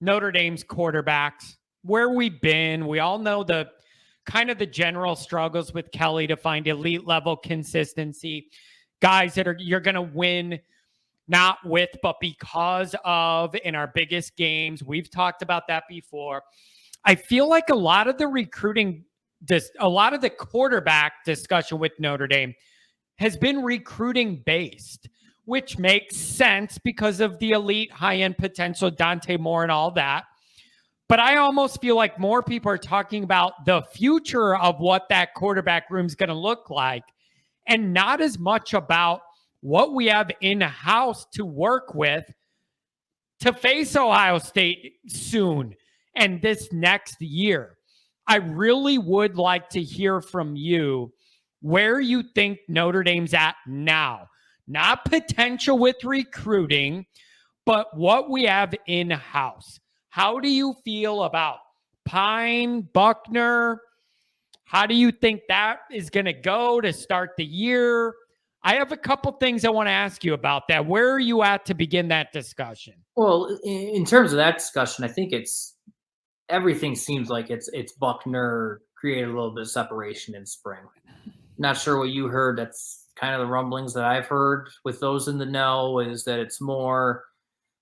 Notre Dame's quarterbacks, where we've been. We all know the kind of the general struggles with Kelly to find elite level consistency, guys that you're going to win not with, but because of in our biggest games. We've talked about that before. I feel like a lot of the recruiting, a lot of the quarterback discussion with Notre Dame has been recruiting based, which makes sense because of the elite high-end potential, Dante Moore and all that. But I almost feel like more people are talking about the future of what that quarterback room is going to look like, and not as much about what we have in-house to work with to face Ohio State soon and this next year. I really would like to hear from you where you think Notre Dame's at now. Not potential with recruiting, but what we have in-house. How do you feel about Pine, Buckner? How do you think that is going to go to start the year? I have a couple things I want to ask you about that. Where are you at to begin that discussion? Well, in terms of that discussion, I think everything seems like it's Buckner created a little bit of separation in spring. Not sure what you heard. That's kind of the rumblings that I've heard with those in the know, is that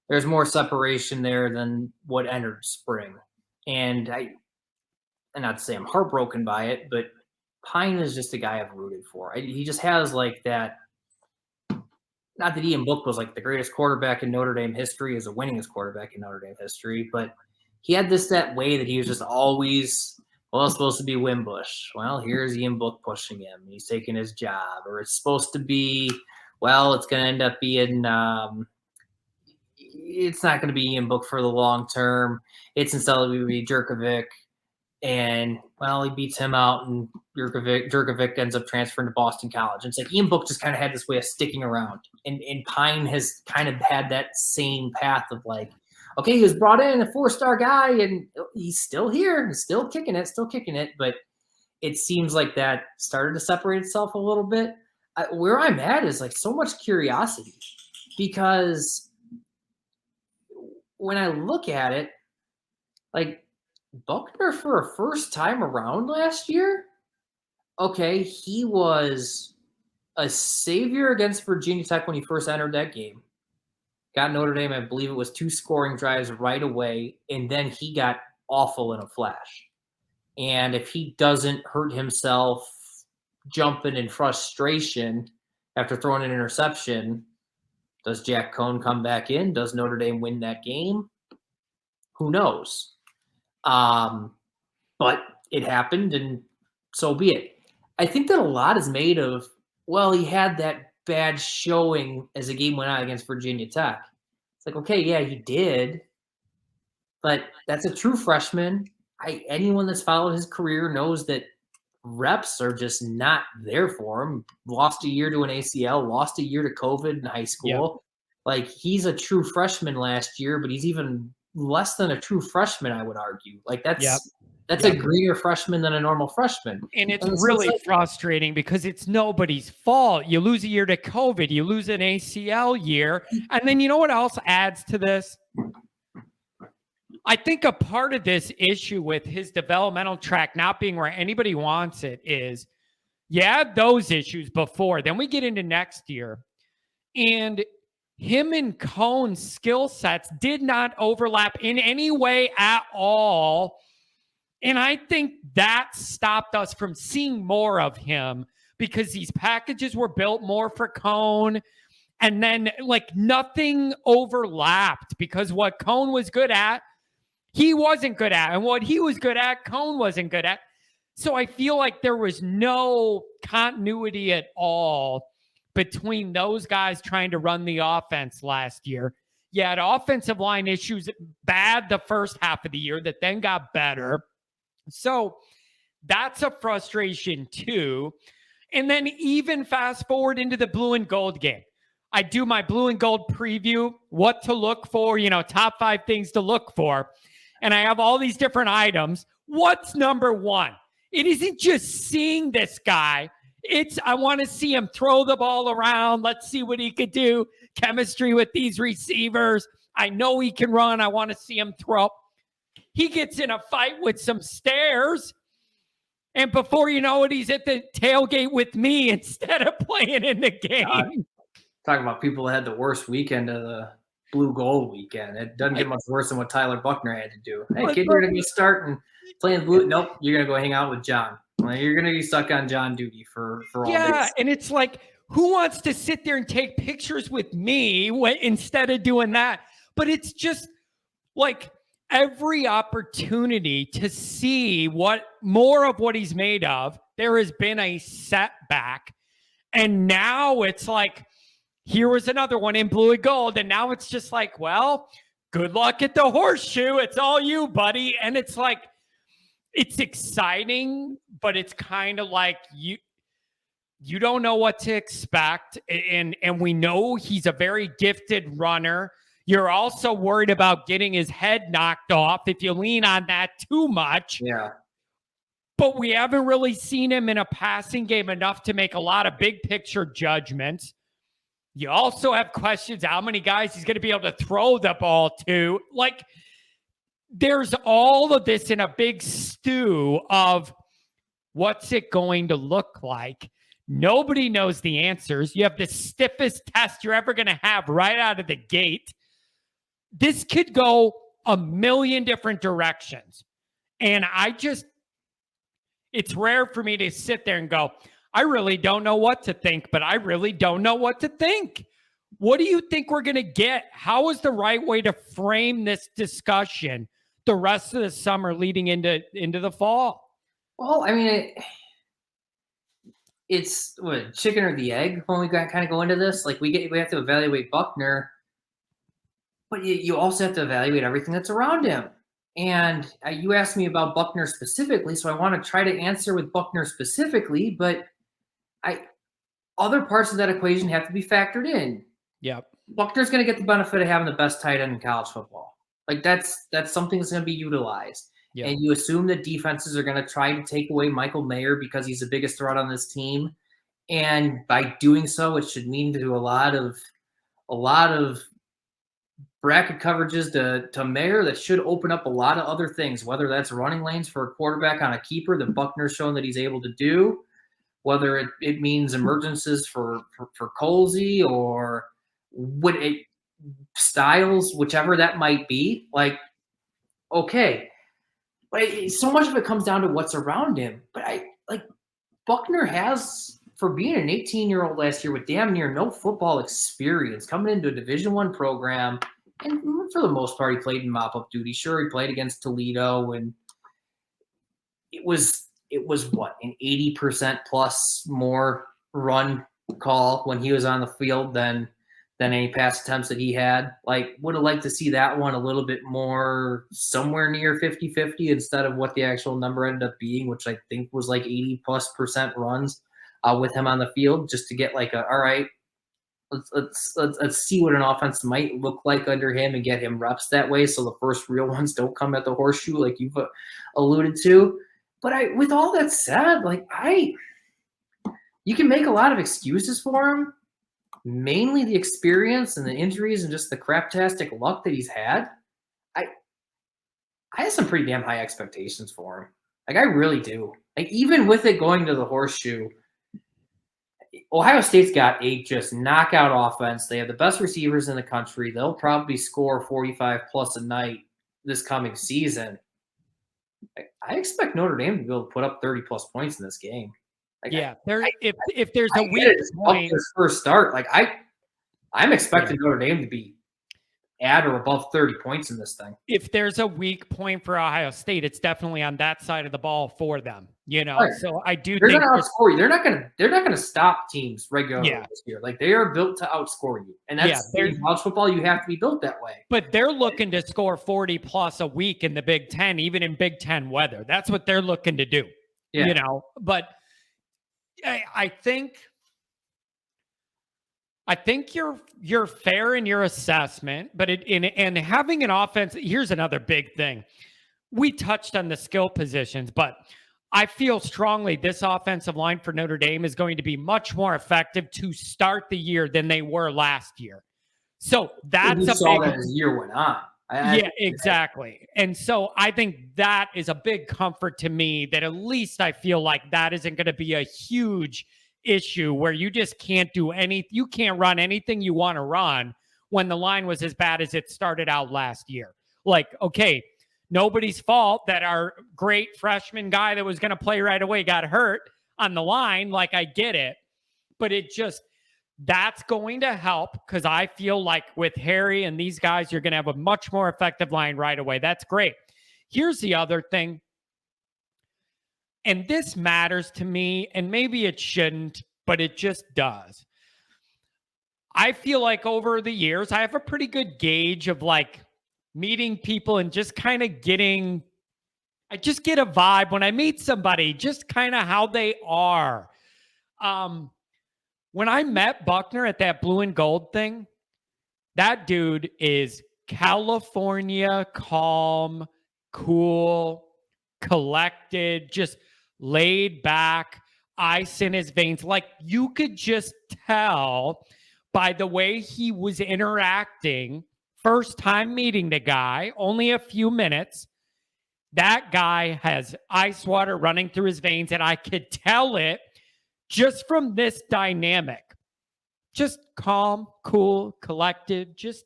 there's more separation there than what entered spring. And not to say I'm heartbroken by it, but Pine is just a guy I've rooted for. He just has like that. Not that Ian Book was like the greatest quarterback in Notre Dame history, as a winningest quarterback in Notre Dame history, but he had that way that he was just always, well, it's supposed to be Wimbush. Well, here's Ian Book pushing him. He's taking his job. Or it's supposed to be, well, it's going to end up being, it's not going to be Ian Book for the long term. It's instead of be Jerkovic. And, well, he beats him out, and Jerkovic ends up transferring to Boston College. And it's like Ian Book just kind of had this way of sticking around. And Pine has kind of had that same path of like, okay, he was brought in, a 4-star guy, and he's still here, he's still kicking it. But it seems like that started to separate itself a little bit. Where I'm at is like so much curiosity, because when I look at it, like Buckner for a first time around last year, okay, he was a savior against Virginia Tech when he first entered that game. Got Notre Dame, I believe it was 2 scoring drives right away, and then he got awful in a flash. And if he doesn't hurt himself jumping in frustration after throwing an interception, does Jack Cohn come back in? Does Notre Dame win that game? Who knows? But it happened, and so be it. I think that a lot is made of, well, he had that bad showing as the game went on against Virginia Tech. It's like, okay, yeah, he did, but that's a true freshman. Anyone that's followed his career knows that reps are just not there for him. Lost a year to an ACL, lost a year to COVID in high school. Yep. Like, he's a true freshman last year, but he's even less than a true freshman, I would argue. Like, that's a greener freshman than a normal freshman. And it's really frustrating because it's nobody's fault. You lose a year to COVID, you lose an ACL year. And then you know what else adds to this? I think a part of this issue with his developmental track not being where anybody wants it is, you had those issues before. Then we get into next year, and him and Cohn's skill sets did not overlap in any way at all. And I think that stopped us from seeing more of him because these packages were built more for Cohn. And then like nothing overlapped because what Cohn was good at, he wasn't good at. And what he was good at, Cohn wasn't good at. So I feel like there was no continuity at all between those guys trying to run the offense last year. You had offensive line issues bad the first half of the year that then got better. So that's a frustration too. And then even fast forward into the blue and gold game. I do my blue and gold preview, what to look for, top 5 things to look for. And I have all these different items. What's number 1? It isn't just seeing this guy. I want to see him throw the ball around. Let's see what he could do. Chemistry with these receivers. I know he can run. I want to see him throw. He gets in a fight with some stairs. And before you know it, he's at the tailgate with me instead of playing in the game. Talking about people that had the worst weekend of the blue gold weekend. It doesn't get much worse than what Tyler Buckner had to do. Hey, kid, you're going to go start and play in blue. Nope, you're going to go hang out with John. Well, you're going to be stuck on John duty for all Yeah, days. and it's like, who wants to sit there and take pictures with me instead of doing that? But it's just like every opportunity to see what more of what he's made of, there has been a setback. And now it's like, here was another one in blue and gold. And now it's just like, well, good luck at the horseshoe. It's all you, buddy. And it's like, it's exciting, but it's kind of like you don't know what to expect. And we know he's a very gifted runner. You're also worried about getting his head knocked off if you lean on that too much. Yeah. But we haven't really seen him in a passing game enough to make a lot of big picture judgments. You also have questions how many guys he's going to be able to throw the ball to. Like, there's all of this in a big stew of what's it going to look like. Nobody knows the answers. You have the stiffest test you're ever going to have right out of the gate. This could go a million different directions. And it's rare for me to sit there and go, I really don't know what to think, but I really don't know what to think. What do you think we're going to get? How is the right way to frame this discussion the rest of the summer leading into the fall? Well, I mean, it's what, chicken or the egg when we kind of go into this. Like we have to evaluate Buckner, but you also have to evaluate everything that's around him. And you asked me about Buckner specifically, so I want to try to answer with Buckner specifically, but other parts of that equation have to be factored in. Yep. Buckner's going to get the benefit of having the best tight end in college football. Like that's something that's going to be utilized. Yep. And you assume that defenses are going to try to take away Michael Mayer because he's the biggest threat on this team. And by doing so, it should mean to a lot of bracket coverages to Mayer that should open up a lot of other things, whether that's running lanes for a quarterback on a keeper that Buckner's shown that he's able to do, whether it means emergences for Colsey or Styles, whichever that might be. Like, okay. But so much of it comes down to what's around him. But Buckner has, for being an 18-year-old last year with damn near no football experience, coming into a Division I program, and for the most part, he played in mop-up duty. Sure, he played against Toledo, and it was what, an 80% plus more run call when he was on the field than any pass attempts that he had. Like, would have liked to see that one a little bit more somewhere near 50-50 instead of what the actual number ended up being, which I think was like 80+% runs with him on the field, just to get like all right, let's see what an offense might look like under him and get him reps that way. So the first real ones don't come at the horseshoe like you've alluded to. But with all that said, you can make a lot of excuses for him. Mainly the experience and the injuries and just the craptastic luck that he's had. I have some pretty damn high expectations for him. Like, I really do. Like, even with it going to the horseshoe, Ohio State's got a just knockout offense. They have the best receivers in the country. They'll probably score 45 plus a night this coming season. I expect Notre Dame to be able to put up 30 plus points in this game. Like, yeah, if there's a weak point, first start, I'm expecting Notre Dame to be at or above 30 points in this thing. If there's a weak point for Ohio State, it's definitely on that side of the ball for them. Right. So I do think they're going to outscore you. They're not going to stop teams regularly this year. Like, they are built to outscore you, and that's in college football. You have to be built that way. But they're looking to score 40 plus a week in the Big Ten, even in Big Ten weather. That's what they're looking to do. Yeah. But I think you're fair in your assessment, but and having an offense, here's another big thing. We touched on the skill positions, but I feel strongly this offensive line for Notre Dame is going to be much more effective to start the year than they were last year. So that's You a saw big that as the year went on. yeah, exactly. And so I think that is a big comfort to me that at least I feel like that isn't going to be a huge issue where you just can't do you can't run anything you want to run when the line was as bad as it started out last year. Like, okay, nobody's fault that our great freshman guy that was going to play right away got hurt on the line. Like, I get it, but that's going to help because I feel like with Harry and these guys, you're going to have a much more effective line right away. That's great. Here's the other thing, and this matters to me, and maybe it shouldn't, but it just does. I feel like over the years, I have a pretty good gauge of like meeting people and just kind of I just get a vibe when I meet somebody, just kind of how they are. When I met Buckner at that blue and gold thing, that dude is California, calm, cool, collected, just laid back, ice in his veins. Like you could just tell by the way he was interacting, first time meeting the guy, only a few minutes. That guy has ice water running through his veins, and I could tell it just from this dynamic. Just calm, cool, collected, just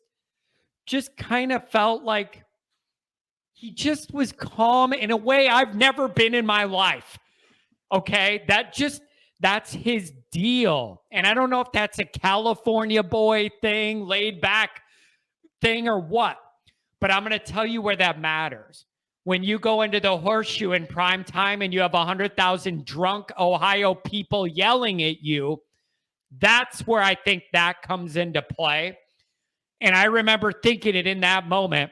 kind of felt like he just was calm in a way I've never been in my life. Okay? That's his deal. And I don't know if that's a California boy thing, laid back thing or what. But I'm going to tell you where that matters. When you go into the horseshoe in prime time and you have 100,000 drunk Ohio people yelling at you, that's where I think that comes into play. And I remember thinking it in that moment,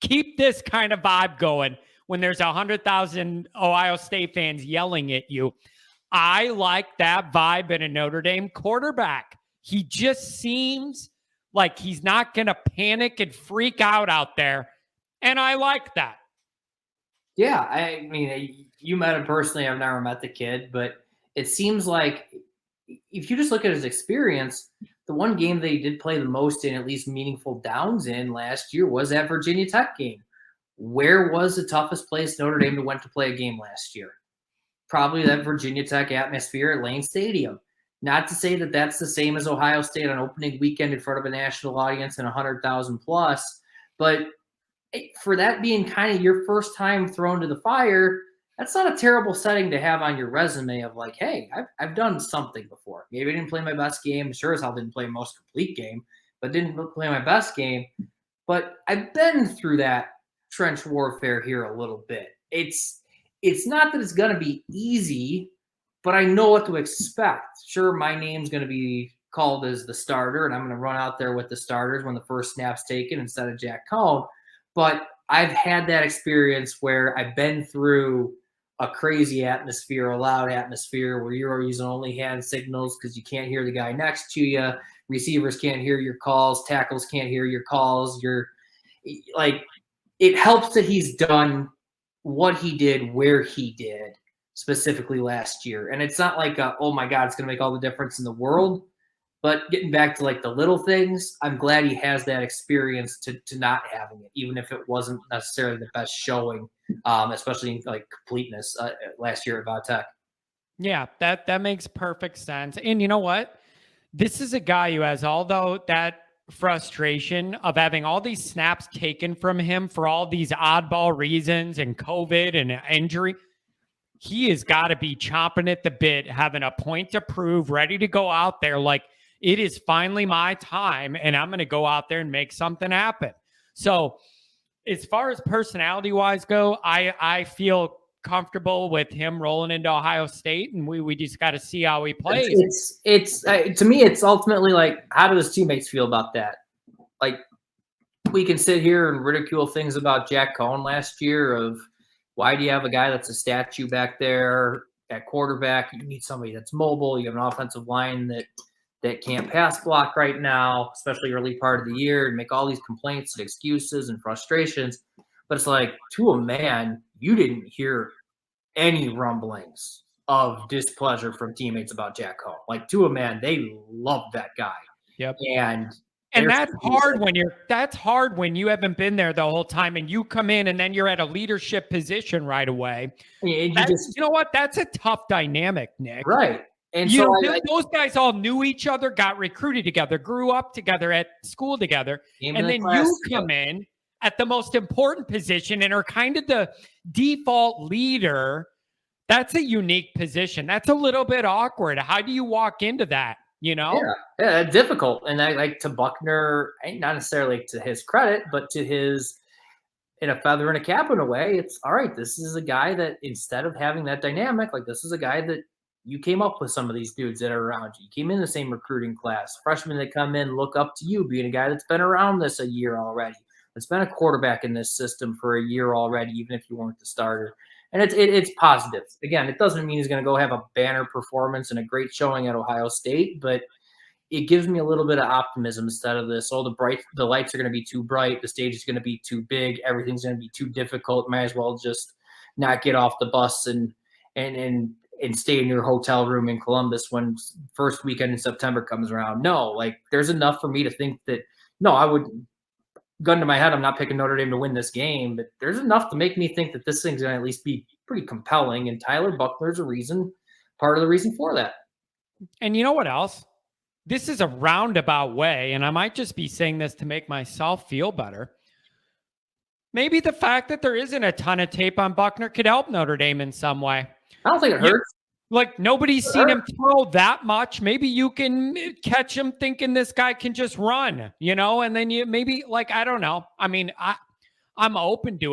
keep this kind of vibe going when there's 100,000 Ohio State fans yelling at you. I like that vibe in a Notre Dame quarterback. He just seems like he's not going to panic and freak out there. And I like that. Yeah, I mean, you met him personally. I've never met the kid, but it seems like if you just look at his experience, the one game that he did play the most in, at least meaningful downs in last year, was that Virginia Tech game. Where was the toughest place Notre Dame went to play a game last year? Probably that Virginia Tech atmosphere at Lane Stadium. Not to say that that's the same as Ohio State on opening weekend in front of a national audience and 100,000 plus, but for that being kind of your first time thrown to the fire, that's not a terrible setting to have on your resume of like, hey, I've done something before. Maybe I didn't play my best game. Sure as hell didn't play most complete game, but didn't play my best game. But I've been through that trench warfare here a little bit. It's not that it's going to be easy, but I know what to expect. Sure, my name's going to be called as the starter, and I'm going to run out there with the starters when the first snap's taken instead of Jack Cohn. But I've had that experience where I've been through a crazy atmosphere, a loud atmosphere where you're using only hand signals because you can't hear the guy next to you. Receivers can't hear your calls. Tackles can't hear your calls. You're like, it helps that he's done what he did, where he did, specifically last year. And it's not like, oh my God, it's going to make all the difference in the world. But getting back to like the little things, I'm glad he has that experience to not having it, even if it wasn't necessarily the best showing, especially in like completeness last year at Tech. Yeah, that makes perfect sense. And you know what? This is a guy who has that frustration of having all these snaps taken from him for all these oddball reasons and COVID and injury. He has got to be chomping at the bit, having a point to prove, ready to go out there like, it is finally my time, and I'm going to go out there and make something happen. So as far as personality-wise go, I feel comfortable with him rolling into Ohio State, and we just got to see how he plays. It's to me, it's ultimately like, how do his teammates feel about that? Like, we can sit here and ridicule things about Jack Cohn last year of why do you have a guy that's a statue back there at quarterback? You need somebody that's mobile. You have an offensive line that can't pass block right now, especially early part of the year, and make all these complaints and excuses and frustrations. But it's like, to a man, you didn't hear any rumblings of displeasure from teammates about Jack Cohn. Like, to a man, they loved that guy. Yep. And And They're that's hard when you haven't been there the whole time and you come in and then you're at a leadership position right away. and you That's, just you know what? That's a tough dynamic, Nick. right. And You so know, those guys all knew each other, got recruited together, grew up together at school together. came in And the then class. you come in at the most important position and are kind of the default leader. That's a unique position. That's a little bit awkward. How do you walk into that? You know? Yeah, difficult. And I like to Buckner, not necessarily to his credit, but to his in a feather and a cap in a way. It's all right. This is a guy that instead of having that dynamic, like this is a guy that you came up with some of these dudes that are around you. You came in the same recruiting class. Freshmen that come in look up to you, being a guy that's been around this a year already. That's been a quarterback in this system for a year already, even if you weren't the starter. And it's positive. Again, it doesn't mean he's going to go have a banner performance and a great showing at Ohio State, but it gives me a little bit of optimism instead of this. Oh, the lights are going to be too bright. The stage is going to be too big. Everything's going to be too difficult. Might as well just not get off the bus and stay in your hotel room in Columbus when first weekend in September comes around. No, like there's enough for me to think that no, I would gun to my head. I'm not picking Notre Dame to win this game, but there's enough to make me think that this thing's going to at least be pretty compelling. And Tyler Buckner's part of the reason for that. And you know what else? This is a roundabout way, and I might just be saying this to make myself feel better. Maybe the fact that there isn't a ton of tape on Buckner could help Notre Dame in some way. I don't think it hurts. Like nobody's seen him throw that much. Maybe you can catch him thinking this guy can just run, you know, and then you maybe like, I don't know. I mean, I'm open to it.